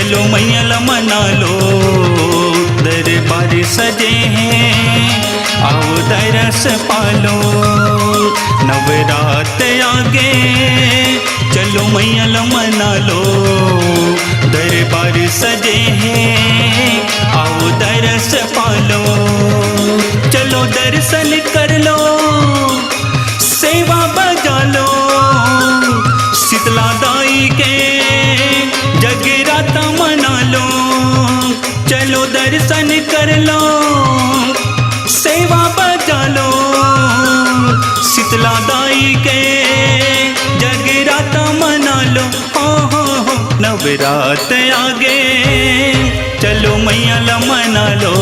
चलो मैया मना लो, दरबार सजे हैं आओ दरस पालो। नवरात आगे चलो मैया मना लो, दरबार सजे हैं आओ दरस पालो। चलो दर्शन कर लो, सेवा बजा लो, शीतला दाई के जगराता मना लो। चलो दर्शन कर लो, सेवा बजा लो, शीतला दाई के जगराता मना लो। हो नवरात आगे चलो मैया मना लो,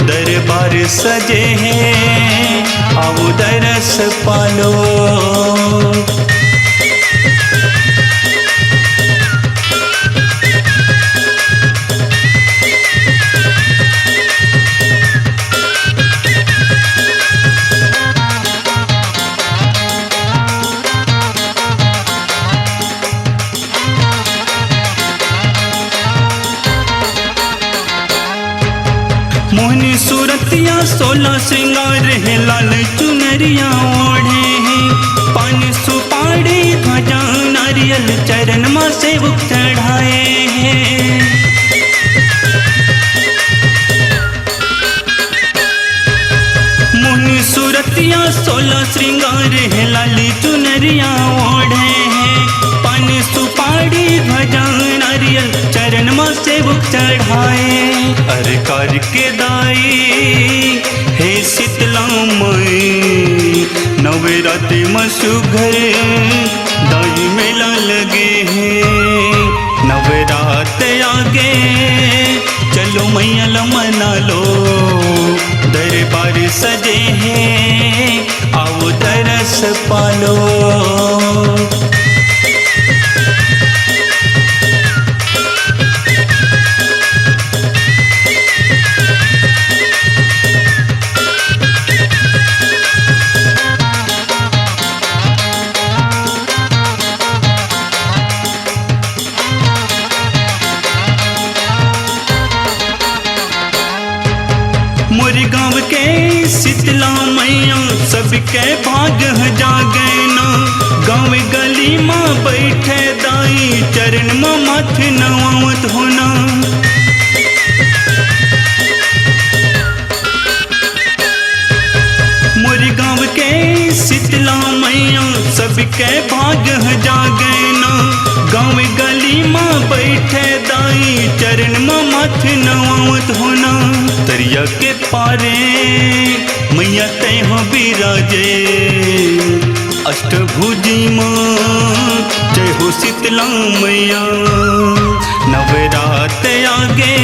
दरबार सजे हैं आओ दरस पालो। मोहनी सूरतिया 16 श्रृंगार है, लाल चुनरिया ओढ़े हैं, पान सुपाड़ी ध्वजा नारियल चरण माँ सेवक चढ़ाए हैं। मोहनी सूरतिया 16 श्रृंगार है, लाल चुनरिया ओढ़े हैं, पान सुपाड़ी ध्वजा नारियल चरण माँ सेवक चढ़ाए। अरे कर के दाई हे शीतला माई, नवरात्रि में सुघर दाई मेला लगे हैं। नवरात आगे चलो मैया मना लो, दरबार सजे हैं आओ दरस पालो। मोर गाँव के शीतला मैया सबके भाग जागे ना, गाँव गली माँ बैठे दाई चरण माँ माथ नवावत होना। मोर गाँव के शीतला मैया सबके भाग जागे ना, गाँव गली माँ बैठे दाई चरण माँ माथ नवावत होना। दरिया के पारे मैया तय हो बिराजे, अष्टभुजी माँ जय हो शीतला मैया। नवरात आगे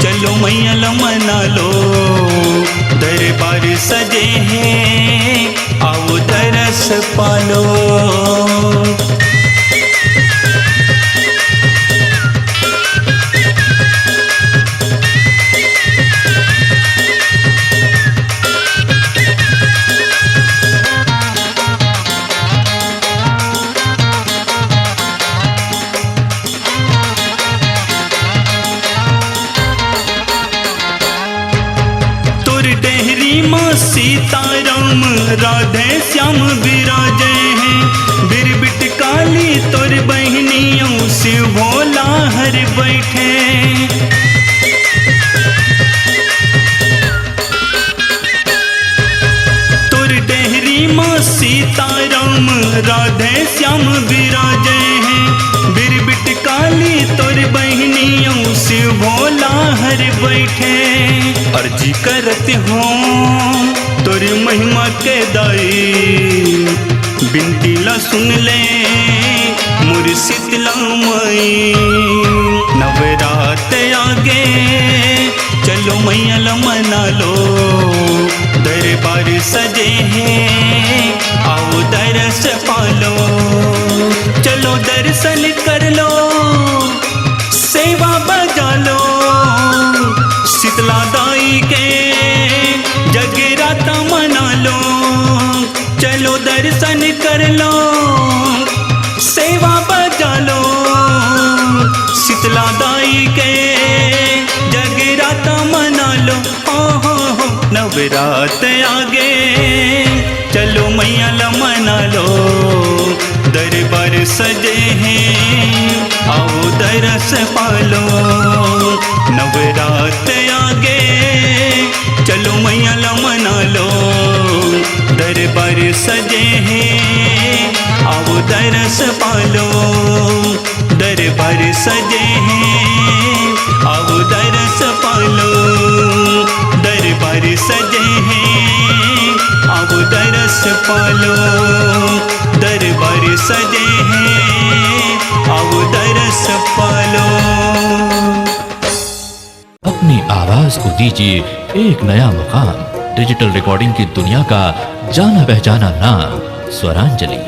चलो मैया मना लो, दरबार सजे हैं आओ दरस पालो। डेहरी माँ सीताराम राधे श्याम विराजे हैं, बिरबिट काली तोर बहनियों शिव भोला हर बैठे। तोर डेहरी माँ सीताराम राधे श्याम विराजे हैं, बिरबिट काली तोर बहनियों शिव भोला हर बैठे। अर्जी करते हो तोरी महिमा के दाई, बिनती ला सुन ले मोर शीतला माई। नवरात आगे चलो मैया मना लो, दरबार सजे हैं आओ दरस पालो। चलो दर्शन कर लो, सेवा बजा लो, शीतला दाई के जगराता मना लो। चलो दर्शन कर लो, सेवा बजा लो, शीतला दाई के जगराता मना लो, हो नवरात आगे चलो मैया ला मना लो। दरबार सजे हैं आओ दरस पालो, नवरात आगे चलो मैया ला मना लो। दरबार सजे हैं आओ दरस पालो, दरबार सजे हैं आओ दरस पालो, दरबार सजे हैं आओ दरस पालो, दरबार सजे हैं आओ दरस पालो। अपनी आवाज को दीजिए एक नया मुकाम, डिजिटल रिकॉर्डिंग की दुनिया का जाना पहचाना नाम स्वरांजलि,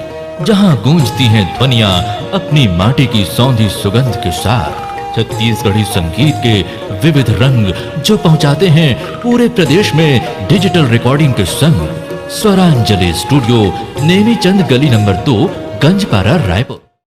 जहां गूंजती हैं ध्वनियां अपनी माटी की सौंधी सुगंध के साथ। छत्तीसगढ़ी संगीत के विविध रंग जो पहुंचाते हैं पूरे प्रदेश में डिजिटल रिकॉर्डिंग के संग। स्वरांजलि स्टूडियो, नेमीचंद गली नंबर 2, गंजपारा, रायपुर।